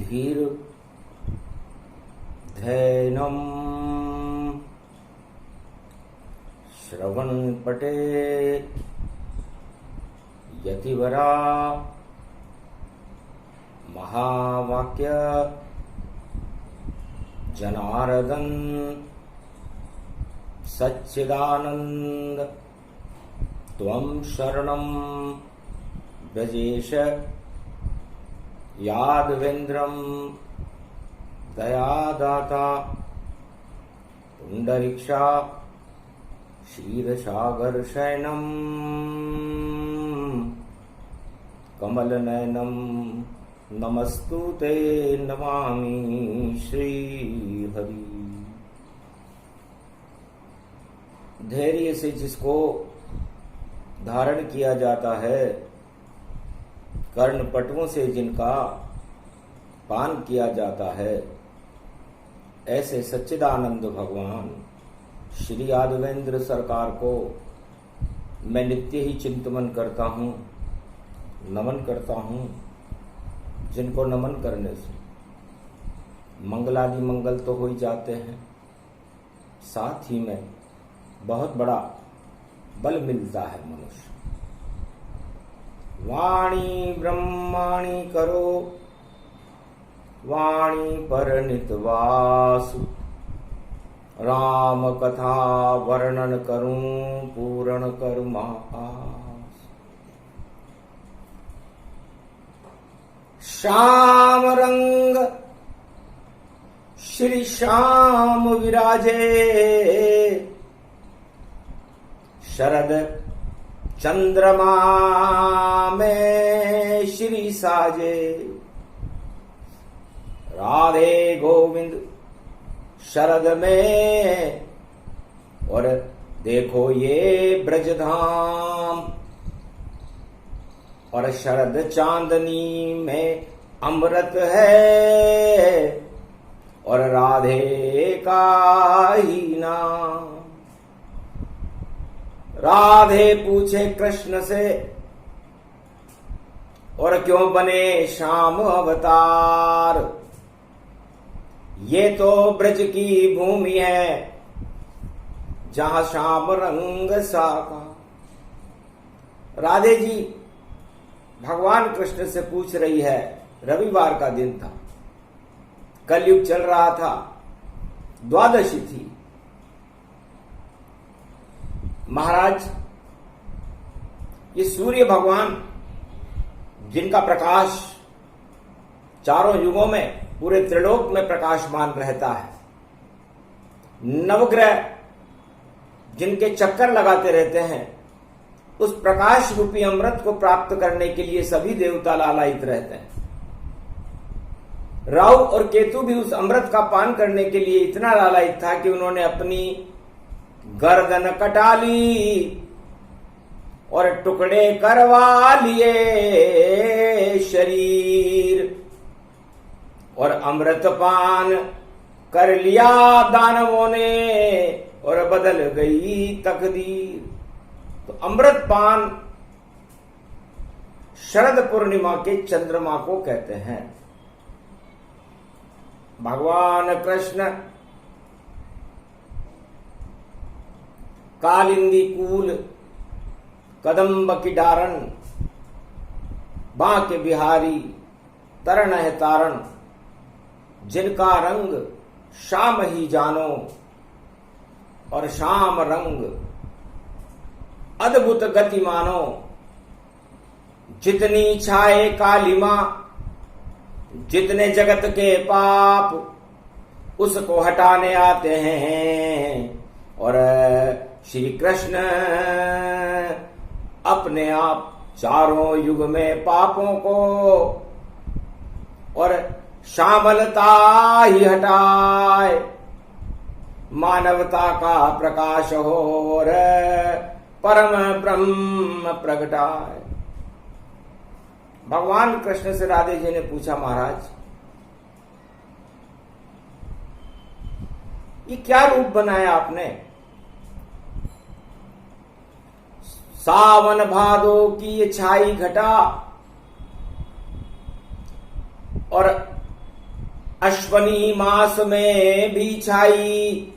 धीर धैनम श्रवण पटे यतिवरा महावाक्य जनार्दन सच्चिदानंद त्वं शरणं व्रजेश यादवेन्द्रं दयादाता पुंडरीक्षा क्षीरसागर शयनं कमलनयनं नमस्तुते नमामि श्रीहरि। धैर्य से जिसको धारण किया जाता है, कर्णपटुओं से जिनका पान किया जाता है, ऐसे सच्चिदानंद भगवान श्री यादवेंद्र सरकार को मैं नित्य ही चिंतन करता हूँ, नमन करता हूँ, जिनको नमन करने से मंगलादि मंगल तो हो ही जाते हैं, साथ ही में बहुत बड़ा बल मिलता है मनुष्य। वाणी ब्रह्माणी करो वाणी पर नितवासु, राम कथा वर्णन करूं पूर्ण करुमा आस। श्याम रंग श्री श्याम विराजे, शरद चंद्रमा में श्री साजे। राधे गोविंद शरद में और देखो ये ब्रजधाम, और शरद चांदनी में अमृत है और राधे का ही नाम। राधे पूछे कृष्ण से और क्यों बने श्याम अवतार, ये तो ब्रज की भूमि है जहां श्याम रंग साका। राधे जी भगवान कृष्ण से पूछ रही है, रविवार का दिन था, कलयुग चल रहा था, द्वादशी थी। महाराज ये सूर्य भगवान जिनका प्रकाश चारों युगों में पूरे त्रिलोक में प्रकाशमान रहता है, नवग्रह जिनके चक्कर लगाते रहते हैं, उस प्रकाश रूपी अमृत को प्राप्त करने के लिए सभी देवता लालायित रहते हैं। राहु और केतु भी उस अमृत का पान करने के लिए इतना लालायित था कि उन्होंने अपनी गर्दन कटा ली और टुकड़े करवा लिए शरीर, और अमृत पान कर लिया दानवों ने और बदल गई तकदीर। तो अमृत पान शरद पूर्णिमा के चंद्रमा को कहते हैं। भगवान कृष्ण कालिंदी कूल कदम्ब की डारण, बांके बिहारी तरण है तारण, जिनका रंग श्याम ही जानो और श्याम रंग अद्भुत गति मानो। जितनी छाए कालिमा जितने जगत के पाप उसको हटाने आते हैं, और श्री कृष्ण अपने आप चारों युग में पापों को और श्यामलता ही हटाए, मानवता का प्रकाश हो और परम ब्रह्म प्रगटाए। भगवान कृष्ण से राधे जी ने पूछा, महाराज ये क्या रूप बनाया आपने? सावन भादो की ये छाई घटा और अश्वनी मास में भी छाई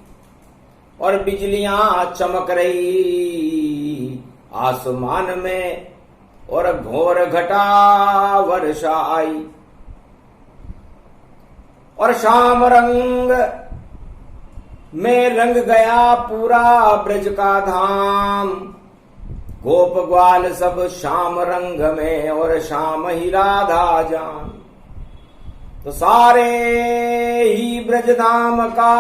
और बिजलियां चमक रही आसमान में और घोर घटा वर्षा आई। और शाम रंग में रंग गया पूरा ब्रज का धाम। गोप ग्वाल सब श्याम रंग में और श्याम ही राधा जान। तो सारे ही ब्रज धाम का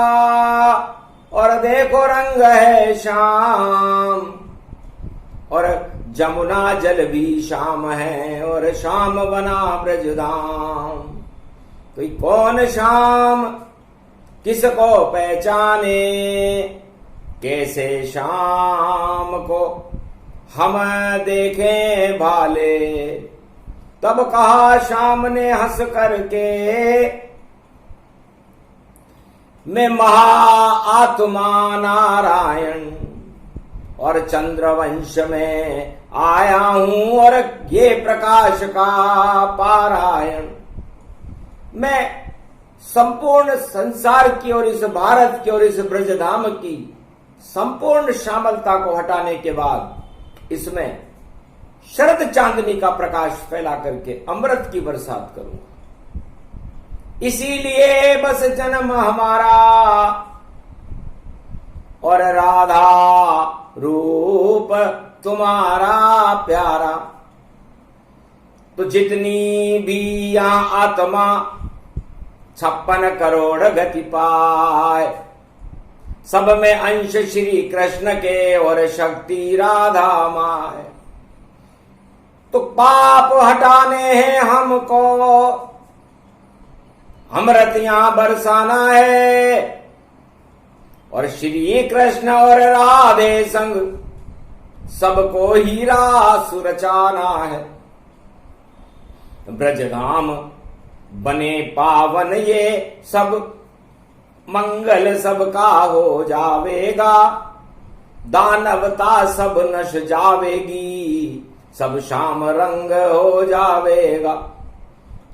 और देखो रंग है श्याम। और जमुना जल भी श्याम है और श्याम बना ब्रज धाम। तो कौन श्याम किसको पहचाने, कैसे श्याम को हम देखें भाले। तब कहा श्याम ने हंस करके, मैं महाआत्मा नारायण और चंद्रवंश में आया हूं और ये प्रकाश का पारायण। मैं संपूर्ण संसार की और इस भारत की और इस ब्रजधाम की संपूर्ण श्यामलता को हटाने के बाद इसमें शरद चांदनी का प्रकाश फैला करके अमृत की बरसात करूंगा। इसीलिए बस जन्म हमारा और राधा रूप तुम्हारा प्यारा। तो जितनी भी यहां आत्मा 56 करोड़ गति पाए, सब में अंश श्री कृष्ण के और शक्ति राधा माए। तो पाप हटाने हैं हमको, अमृतियां बरसाना है और श्री कृष्ण और राधे संग सबको ही रास रचाना है। ब्रजधाम बने पावन ये सब, मंगल सबका हो जावेगा। दानवता सब नश जावेगी, सब श्याम रंग हो जावेगा।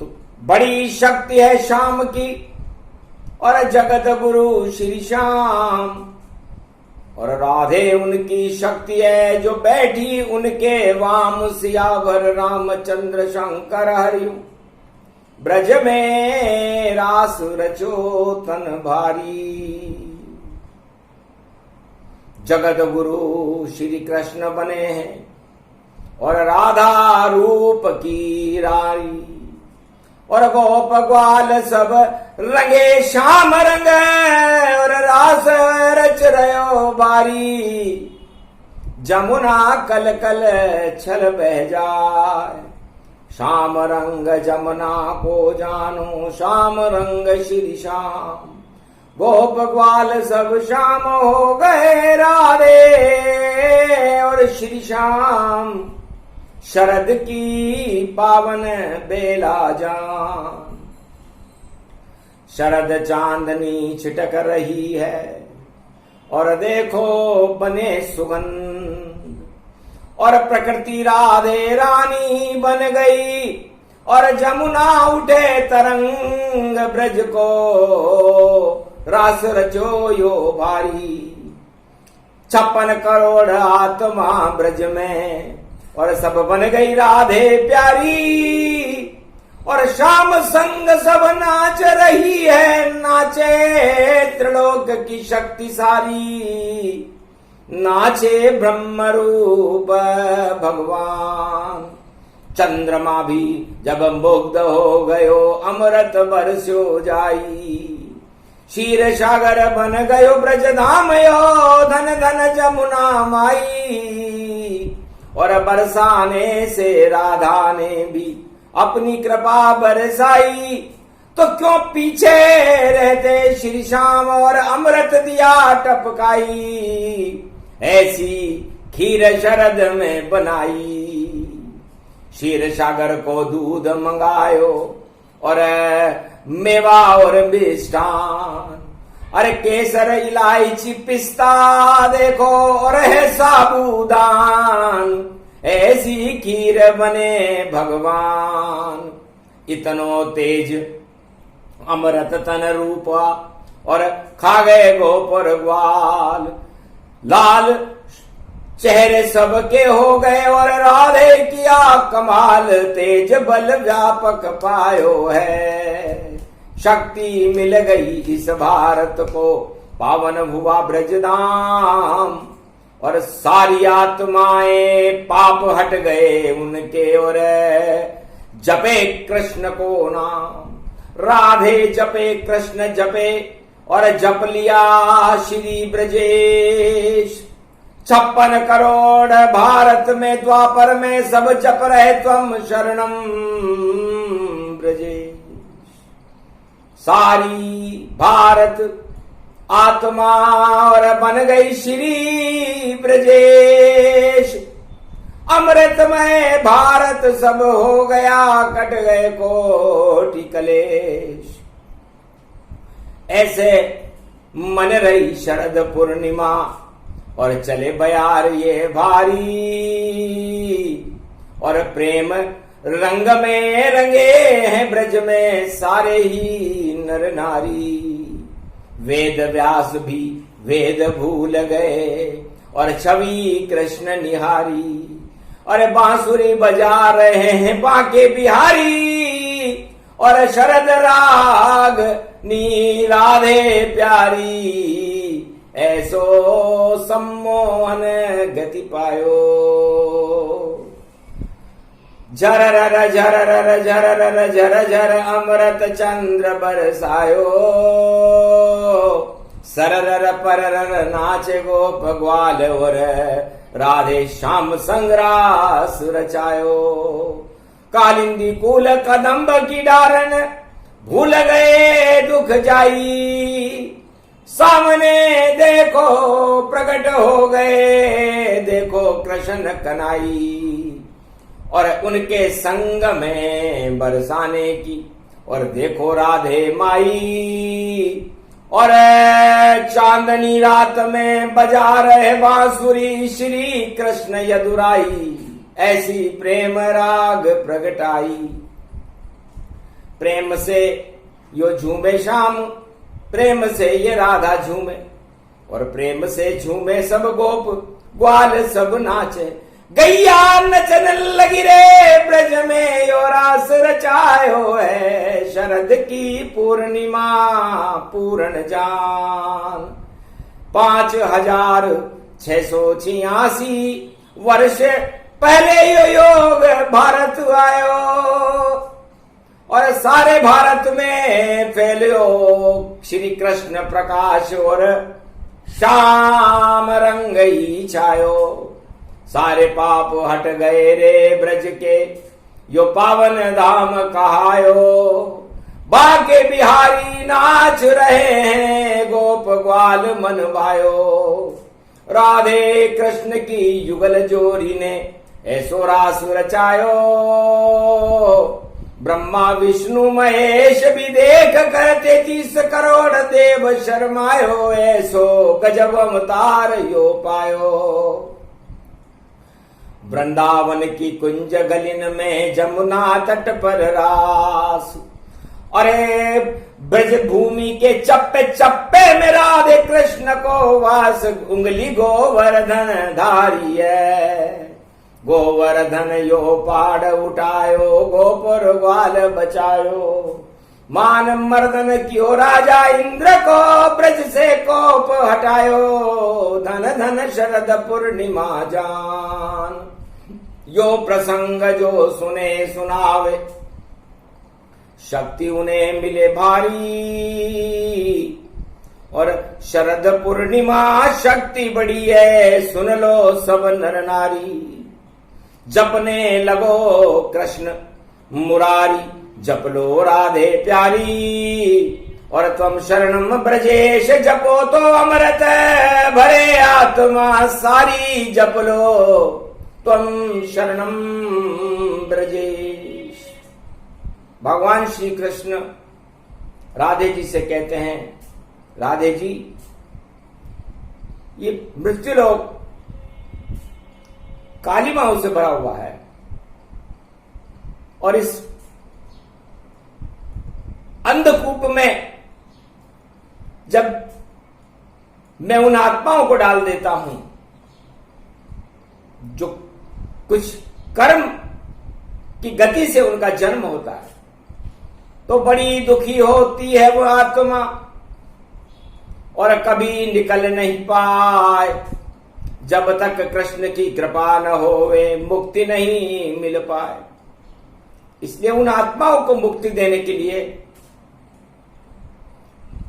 तो बड़ी शक्ति है श्याम की और जगत गुरु श्री श्याम। और राधे उनकी शक्ति है जो बैठी उनके वाम। सियावर रामचंद्र शंकर हरिओ, ब्रज में रास रचो तन भारी। जगत गुरु श्री कृष्ण बने हैं और राधा रूप की रानी। और गोप ग्वाल सब रंगे श्याम रंग और रास रच रयो बारी। जमुना कल कल छल बह जाए, श्याम रंग जमुना को जानो। श्याम रंग श्री श्याम, गोप ग्वाल सब श्याम हो गए राधे और श्री श्याम। शरद की पावन बेला जान, शरद चांदनी छिटक रही है और देखो बने सुगंध। और प्रकृति राधे रानी बन गई और जमुना उठे तरंग। ब्रज को रास रचो यो भारी। 56 करोड़ आत्मा ब्रज में और सब बन गई राधे प्यारी। और श्याम संग सब नाच रही है, नाचे त्रिलोक की शक्तिशाली। नाचे ब्रह्म रूप भगवान। चंद्रमा भी जब मुग्ध हो गयो, अमृत बरस्यो जाई। क्षीर सागर बन गयो ब्रज धाम यो, धन धन जमुना माई। और बरसाने से राधा ने भी अपनी कृपा बरसाई। तो क्यों पीछे रहते श्री श्याम और अमृत दिया टपकाई। ऐसी खीर शरद में बनाई। क्षीर सागर को दूध मंगायो और मेवा और मिष्ठान। अरे केसर इलायची पिस्ता देखो और है साबूदान। ऐसी खीर बने भगवान। इतनो तेज अमृत तन रूपा और खा गए गोपर ग्वाल। लाल चेहरे सबके हो गए और राधे किया कमाल। तेज बल व्यापक पायो है, शक्ति मिल गई इस भारत को, पावन हुआ ब्रजधाम। और सारी आत्माएं पाप हट गए उनके और जपे कृष्ण को नाम। राधे जपे कृष्ण जपे और जप लिया श्री ब्रजेश। 56 करोड़ भारत में द्वापर में सब जप रहे त्वम शरणम ब्रजेश। सारी भारत आत्मा और बन गई श्री ब्रजेश। अमृतमय भारत सब हो गया, कट गए कोटि कलेश। ऐसे मन रही शरद पूर्णिमा और चले बयार ये भारी। और प्रेम रंग में रंगे हैं ब्रज में सारे ही नर नारी। वेद व्यास भी वेद भूल गए और छवि कृष्ण निहारी। और बांसुरी बजा रहे हैं बांके बिहारी। और शरद राग नी राधे प्यारी। ऐसो सम्मोहन गति पायो। झरर झरर झरर झर झर अमृत चंद्र बरसायो। सरर परर नाचे गोप ग्वाल और राधे श्याम संग्रास रचायो। कालिंदी कूल कदम्ब की डारन भूल गए दुख जाई। सामने देखो प्रकट हो गए देखो कृष्ण कनाई। और उनके संग में बरसाने की और देखो राधे माई। और चांदनी रात में बजा रहे बांसुरी श्री कृष्ण यदुराई। ऐसी प्रेम राग प्रगटाई। प्रेम से यो झूमे श्याम, प्रेम से ये राधा झूमे। और प्रेम से झूमे सब गोप ग्वाल सब नाचे। गैया नचन लगी रे ब्रज में यो रास रचायो है। शरद की पूर्णिमा पूर्ण जान। 5686 वर्ष पहले यो योग भारत आयो। और सारे भारत में फैलियो श्री कृष्ण प्रकाश और श्याम रंग ही छायो। सारे पाप हट गए रे ब्रज के यो पावन धाम कहायो। बाके बिहारी नाच रहे हैं गोप ग्वाल मन भायो। राधे कृष्ण की युगल जोड़ी ने ऐसो रास रचायो। ब्रह्मा विष्णु महेश भी देख कर 33 करोड़ देव शर्मायो। ऐसो गजब अवतार यो पायो। वृंदावन की कुंज गलिन में जमुना तट पर रास। अरे ब्रज भूमि के चप्पे चप्पे में राधे कृष्ण को वास। उंगली गोवर्धन धारी है। गोवर्धन यो पाड़ उठायो गोपर ग्वाल बचायो। मान मर्दन क्यों राजा इंद्र को ब्रज से कोप हटायो। धन धन शरद पूर्णिमा जान। यो प्रसंग जो सुने सुनावे शक्ति उन्हें मिले भारी। और शरद पूर्णिमा शक्ति बड़ी है सुन लो सब नर नारी। जपने लगो कृष्ण मुरारी जप लो राधे प्यारी। और तुम शरणम ब्रजेश जपो तो अमृत भरे आत्मा सारी। जप लो तुम शरणम ब्रजेश। भगवान श्री कृष्ण राधे जी से कहते हैं, राधे जी ये मृत्युलोक कालिमाओं से भरा हुआ है। और इस अंधकूप में जब मैं उन आत्माओं को डाल देता हूं जो कुछ कर्म की गति से उनका जन्म होता है, तो बड़ी दुखी होती है वो आत्मा और कभी निकल नहीं पाए जब तक कृष्ण की कृपा न होवे, मुक्ति नहीं मिल पाए। इसलिए उन आत्माओं को मुक्ति देने के लिए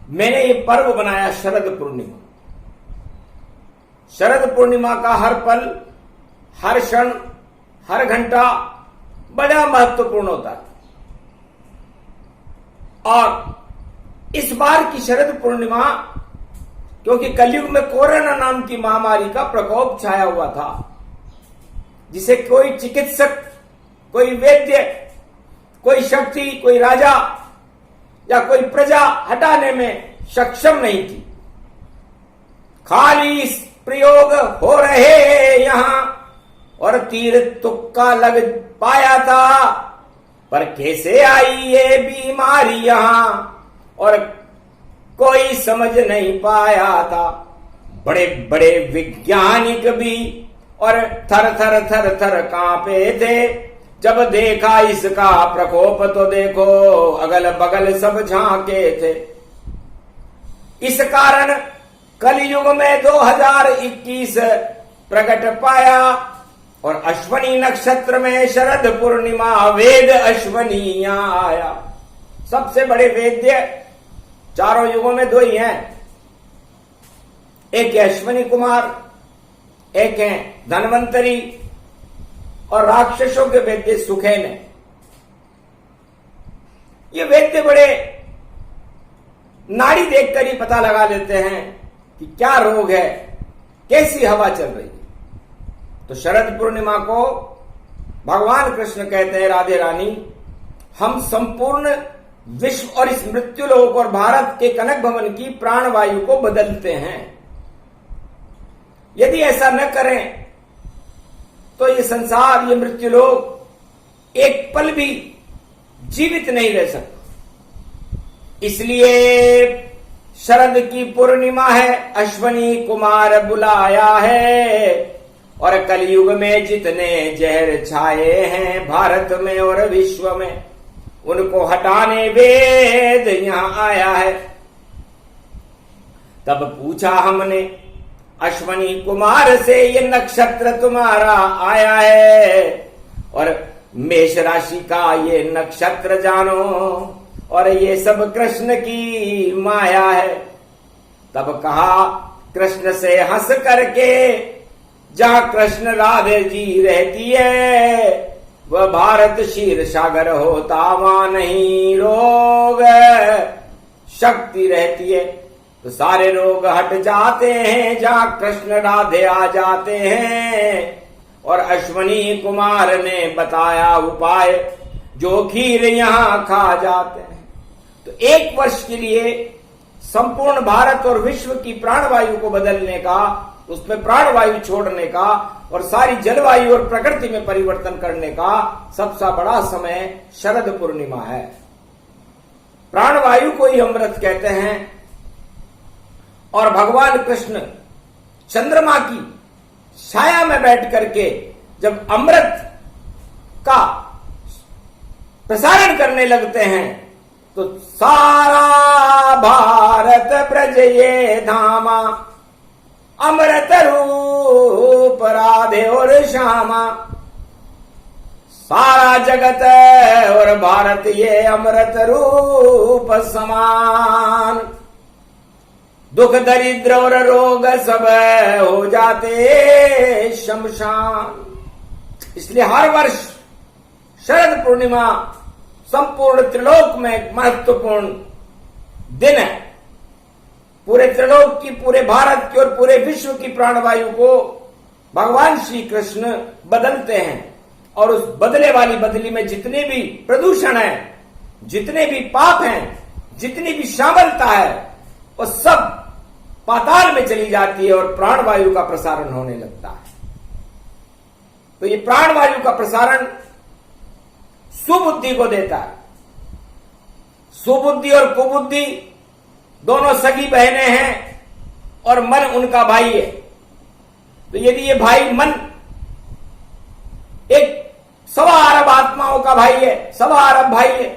मैंने ये पर्व बनाया शरद पूर्णिमा। शरद पूर्णिमा का हर पल, हर क्षण, हर घंटा बड़ा महत्वपूर्ण होता है। और इस बार की शरद पूर्णिमा, क्योंकि कलयुग में कोरोना नाम की महामारी का प्रकोप छाया हुआ था, जिसे कोई चिकित्सक, कोई वैद्य, कोई शक्ति, कोई राजा या कोई प्रजा हटाने में सक्षम नहीं थी। खाली इस प्रयोग हो रहे यहां और तीर तुक्का लग पाया था, पर कैसे आई ये बीमारी यहां और कोई समझ नहीं पाया था। बड़े बड़े वैज्ञानिक भी और थर थर थर थर कांपे थे जब देखा इसका प्रकोप, तो देखो अगल बगल सब झांके थे। इस कारण कलयुग में 2021 प्रकट पाया और अश्वनी नक्षत्र में शरद पूर्णिमा वेद अश्वनीया आया। सबसे बड़े वेद्य चारों युगों में दो ही हैं, एक है अश्वनी कुमार, एक है धन्वंतरी और राक्षसों के वैद्य सुखेन है। ये वैद्य बड़े नाड़ी देखकर ही पता लगा लेते हैं कि क्या रोग है, कैसी हवा चल रही है। तो शरद पूर्णिमा को भगवान कृष्ण कहते हैं, राधे रानी, हम संपूर्ण विश्व और इस मृत्युलोक और भारत के कनक भवन की प्राणवायु को बदलते हैं। यदि ऐसा न करें तो ये संसार, ये मृत्युलोक एक पल भी जीवित नहीं रह सकता। इसलिए शरद की पूर्णिमा है, अश्वनी कुमार बुलाया है और कलयुग में जितने जहर छाए हैं भारत में और विश्व में, उनको हटाने वेद यहां आया है। तब पूछा हमने अश्वनी कुमार से, ये नक्षत्र तुम्हारा आया है और मेष राशि का ये नक्षत्र जानो और ये सब कृष्ण की माया है। तब कहा कृष्ण से हंस करके, जहां कृष्ण राधे जी रहती है वह भारत क्षीर सागर होता, वहां नहीं रोग शक्ति रहती है। तो सारे रोग हट जाते हैं जहां कृष्ण राधे आ जाते हैं। और अश्वनी कुमार ने बताया उपाय, जो खीर यहां खा जाते हैं। तो 1 वर्ष के लिए संपूर्ण भारत और विश्व की प्राणवायु को बदलने का, उसमें प्राणवायु छोड़ने का और सारी जलवायु और प्रकृति में परिवर्तन करने का सबसे बड़ा समय शरद पूर्णिमा है। प्राणवायु को ही अमृत कहते हैं और भगवान कृष्ण चंद्रमा की छाया में बैठ करके जब अमृत का प्रसारण करने लगते हैं तो सारा भारत ब्रज ये धामा, अमृत रूप राधे और श्यामा। सारा जगत और भारत ये अमृत रूप समान, दुख दरिद्र और रोग सब हो जाते शमशान। इसलिए हर वर्ष शरद पूर्णिमा संपूर्ण त्रिलोक में एक महत्वपूर्ण दिन है। पूरे त्रिलोक की, पूरे भारत की और पूरे विश्व की प्राणवायु को भगवान श्री कृष्ण बदलते हैं और उस बदले वाली बदली में जितने भी प्रदूषण है, जितने भी पाप हैं, जितनी भी शामलता है, वो सब पाताल में चली जाती है और प्राणवायु का प्रसारण होने लगता है। तो ये प्राणवायु का प्रसारण सुबुद्धि को देता है, सुबुद्धि और कुबुद्धि दोनों सगी बहनें हैं और मन उनका भाई है। तो यदि ये भाई मन एक 1.25 अरब आत्माओं का भाई है, 1.25 अरब भाई है,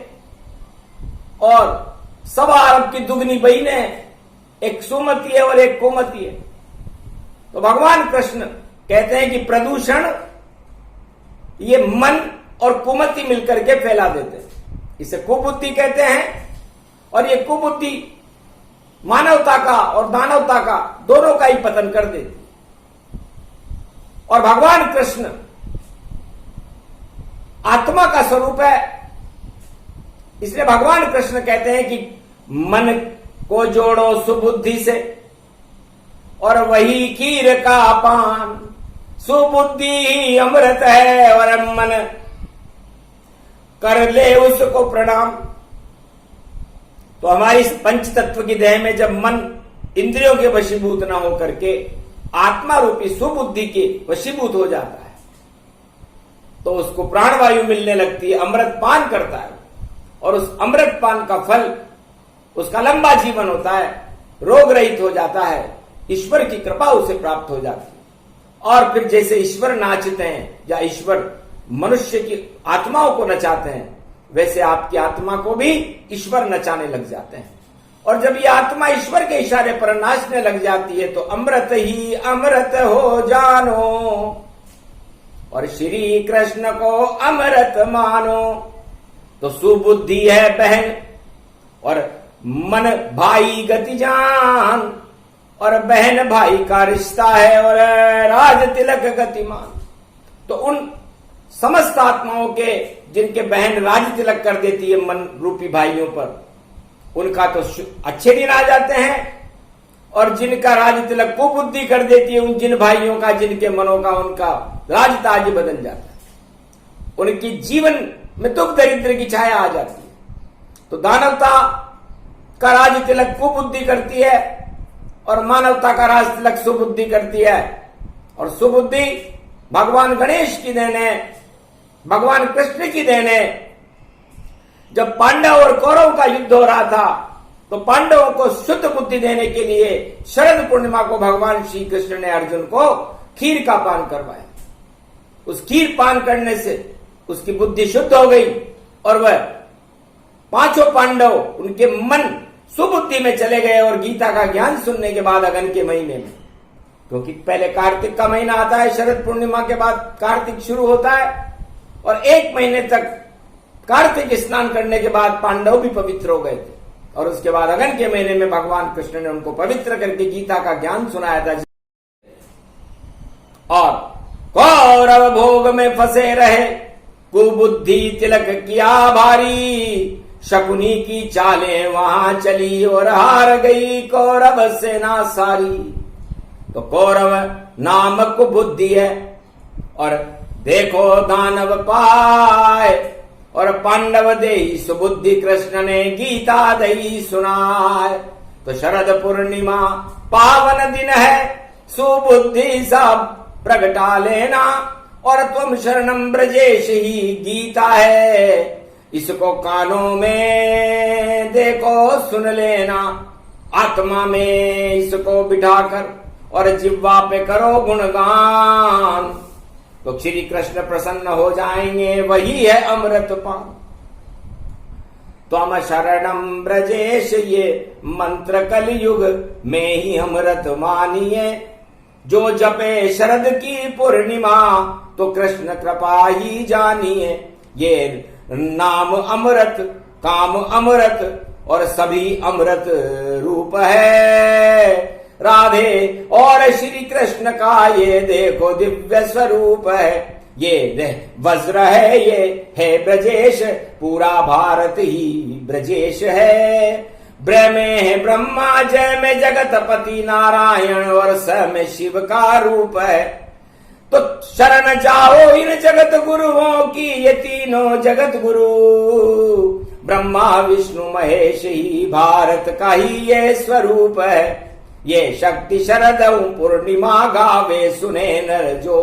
और 1.25 अरब की दुगनी बहनें हैं, एक सुमति है और एक कुमति है। तो भगवान कृष्ण कहते हैं कि प्रदूषण ये मन और कुमति मिलकर के फैला देते हैं, इसे कुबुद्धि कहते हैं। और ये कुबुद्धि मानवता का और दानवता का दोनों का ही पतन कर देती। और भगवान कृष्ण आत्मा का स्वरूप है, इसलिए भगवान कृष्ण कहते हैं कि मन को जोड़ो सुबुद्धि से और वही खीर का पान, सुबुद्धि ही अमृत है और मन कर ले उसको प्रणाम। तो हमारी इस पंच तत्व की देह में जब मन इंद्रियों के वशीभूत न होकर के आत्मा रूपी सुबुद्धि के वशीभूत हो जाता है तो उसको प्राणवायु मिलने लगती है, अमृत पान करता है, और उस अमृत पान का फल उसका लंबा जीवन होता है, रोग रहित हो जाता है, ईश्वर की कृपा उसे प्राप्त हो जाती है। और फिर जैसे ईश्वर नाचते हैं या ईश्वर मनुष्य की आत्माओं को नचाते हैं, वैसे आपकी आत्मा को भी ईश्वर नचाने लग जाते हैं। और जब ये आत्मा ईश्वर के इशारे पर नाचने लग जाती है तो अमृत ही अमृत हो जानो और श्री कृष्ण को अमृत मानो। तो सुबुद्धि है बहन और मन भाई गति जान, और बहन भाई का रिश्ता है और राज तिलक गतिमान। तो उन समस्त आत्माओं के जिनके बहन राज तिलक कर देती है मन रूपी भाइयों पर, उनका तो अच्छे दिन आ जाते हैं, और जिनका राज तिलक कुबुद्धि कर देती है, उन जिन भाइयों का जिनके मनों का उनका राज ताज बदल जाता है, उनकी जीवन में दुख दरिद्र की छाया आ जाती है। तो दानवता का राज तिलक कुबुद्धि करती है और मानवता का राज तिलक सुबुद्धि करती है। और सुबुद्धि भगवान गणेश की देन है, भगवान कृष्ण की देन है। जब पांडव और कौरव का युद्ध हो रहा था तो पांडवों को शुद्ध बुद्धि देने के लिए शरद पूर्णिमा को भगवान श्री कृष्ण ने अर्जुन को खीर का पान करवाया। उस खीर पान करने से उसकी बुद्धि शुद्ध हो गई और वह पांचों पांडव उनके मन सुबुद्धि में चले गए। और गीता का ज्ञान सुनने के बाद अगन के महीने में, क्योंकि पहले कार्तिक का महीना आता है, शरद पूर्णिमा के बाद कार्तिक शुरू होता है, और 1 महीने तक कार्तिक स्नान करने के बाद पांडव भी पवित्र हो गए थे। और उसके बाद अगन के महीने में भगवान कृष्ण ने उनको पवित्र करके गीता का ज्ञान सुनाया था। और कौरव भोग में फंसे रहे, कुबुद्धि तिलक किया भारी, शकुनी की चालें वहां चली और हार गई कौरव सेना सारी। तो कौरव नाम कुबुद्धि है और देखो दानव पाए, और पांडव देई सुबुद्धि कृष्ण ने गीता दई सुनाए। तो शरद पूर्णिमा पावन दिन है, सुबुद्धि सब प्रगटा लेना, और तुम शरणम ब्रजेश ही गीता है, इसको कानों में देखो सुन लेना, आत्मा में इसको बिठाकर और जिह्वा पे करो गुणगान। तो श्री कृष्ण प्रसन्न हो जाएंगे, वही है अमृत पान। त्वम शरणम ब्रजेश ये मंत्र कलयुग में ही अमृत मानिए, जो जपे शरद की पूर्णिमा तो कृष्ण कृपा ही जानिए। ये नाम अमृत काम अमृत और सभी अमृत रूप है, राधे और श्री कृष्ण का ये देखो दिव्य स्वरूप है। ये वज्र है, ये है ब्रजेश, पूरा भारत ही ब्रजेश है। ब्र में है ब्रह्मा, जय में जगतपति नारायण, और स में शिव का रूप है। तो शरण जाओ इन जगत गुरुओं की, ये तीनों जगत गुरु, ब्रह्मा विष्णु महेश ही भारत का ही ये स्वरूप है। ये शक्ति शरद पूर्णिमा गावे, सुने नर जो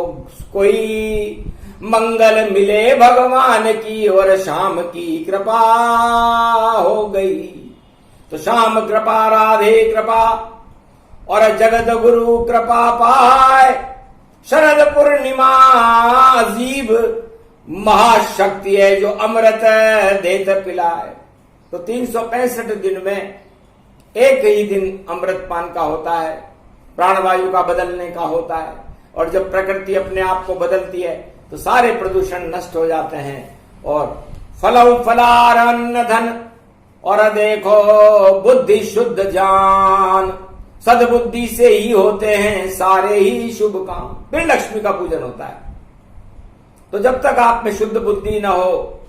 कोई, मंगल मिले भगवान की और शाम की कृपा हो गई। तो शाम कृपा राधे कृपा और जगत गुरु कृपा पाए। शरद पूर्णिमा अजीब महाशक्ति है जो अमृत देत पिलाए। तो 365 दिन में एक ही दिन अमृत पान का होता है, प्राणवायु का बदलने का होता है। और जब प्रकृति अपने आप को बदलती है तो सारे प्रदूषण नष्ट हो जाते हैं और फलौ फलार अन्न धन और देखो बुद्धि शुद्ध जान। सद्बुद्धि से ही होते हैं सारे ही शुभ काम। फिर लक्ष्मी का पूजन होता है। तो जब तक आप में शुद्ध बुद्धि न हो,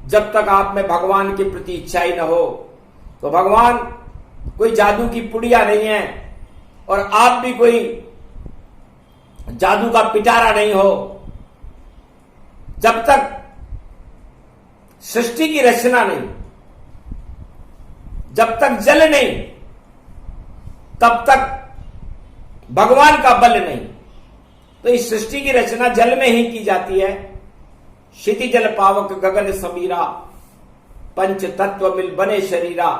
जब तक आप में भगवान के प्रति इच्छा ही न हो, तो भगवान कोई जादू की पुड़िया नहीं है और आप भी कोई जादू का पिटारा नहीं हो। जब तक सृष्टि की रचना नहीं, जब तक जल नहीं, तब तक भगवान का बल नहीं। तो इस सृष्टि की रचना जल में ही की जाती है। क्षिति जल पावक गगन समीरा, पंच तत्व मिल बने शरीरा।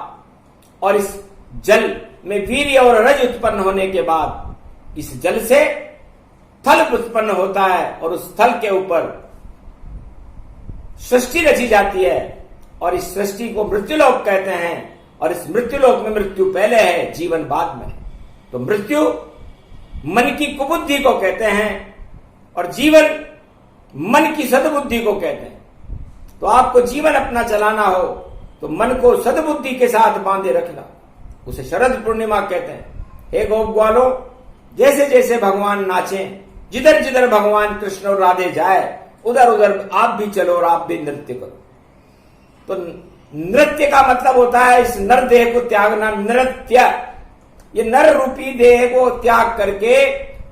और इस जल में वीर्य और रज उत्पन्न होने के बाद इस जल से थल उत्पन्न होता है और उस थल के ऊपर सृष्टि रची जाती है। और इस सृष्टि को मृत्युलोक कहते हैं। और इस मृत्युलोक में मृत्यु पहले है, जीवन बाद में। तो मृत्यु मन की कुबुद्धि को कहते हैं और जीवन मन की सद्बुद्धि को कहते हैं। तो आपको जीवन अपना चलाना हो तो मन को सद्बुद्धि के साथ बांधे रखना, उसे शरद पूर्णिमा कहते हैं। हे गोप ग्वालों, जैसे जैसे भगवान नाचे, जिधर जिधर भगवान कृष्ण और राधे जाए उधर उधर आप भी चलो और आप भी नृत्य करो। तो नृत्य का मतलब होता है इस नर देह को त्यागना। नृत्य, ये नर रूपी देह को त्याग करके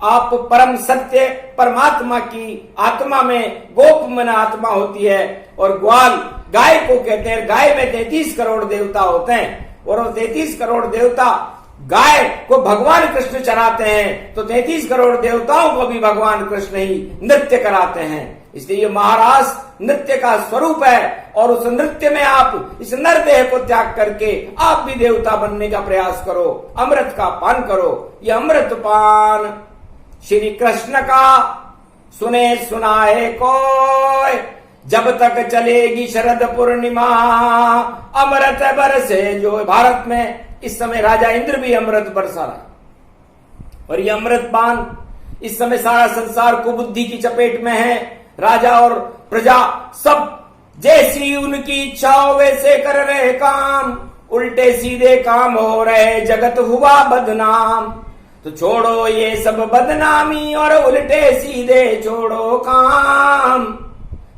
आप परम सत्य परमात्मा की आत्मा में, गोप मन आत्मा होती है। और ग्वाल गाय को कहते हैं। गाय में 33 करोड़ देवता होते हैं और वो 33 करोड़ देवता गाय को भगवान कृष्ण चराते हैं। तो 33 करोड़ देवताओं को भी भगवान कृष्ण ही नृत्य कराते हैं। इसलिए ये महारास नृत्य का स्वरूप है। और उस नृत्य में आप इस नर देह को त्याग करके आप भी देवता बनने का प्रयास करो, अमृत का पान करो। ये अमृत पान श्री कृष्ण का सुने सुनाए कोई, जब तक चलेगी शरद पूर्णिमा अमृत बरसे जो। भारत में इस समय राजा इंद्र भी अमृत बरसा रहा है और ये अमृत पान इस समय सारा संसार कुबुद्धि की चपेट में है। राजा और प्रजा सब जैसी उनकी इच्छा हो वैसे कर रहे काम, उल्टे सीधे काम हो रहे, जगत हुआ बदनाम। तो छोड़ो ये सब बदनामी और उल्टे सीधे छोड़ो काम।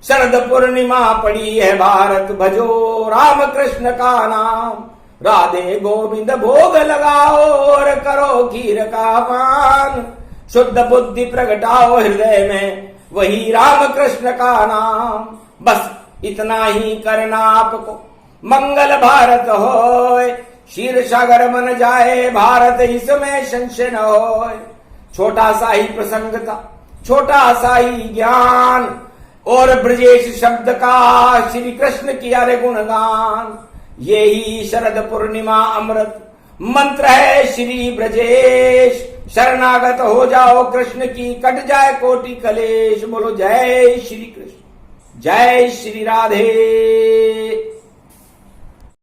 शरद पूर्णिमा पड़ी है भारत, भजो राम कृष्ण का नाम। राधे गोविंद भोग लगाओ और करो खीर का पान। शुद्ध बुद्धि प्रगटाओ हृदय में, वही राम कृष्ण का नाम। बस इतना ही करना आपको, मंगल भारत होए। क्षीर सागर मन जाए भारत, इसमें संशय न होए। छोटा सा ही प्रसंग था, छोटा सा ही ज्ञान और ब्रजेश शब्द का श्री कृष्ण किया रे गुणगान। यही शरद पूर्णिमा अमृत मंत्र है श्री ब्रजेश। शरणागत हो जाओ कृष्ण की, कट जाए कोटि कलेश। बोलो जय श्री कृष्ण, जय श्री राधे।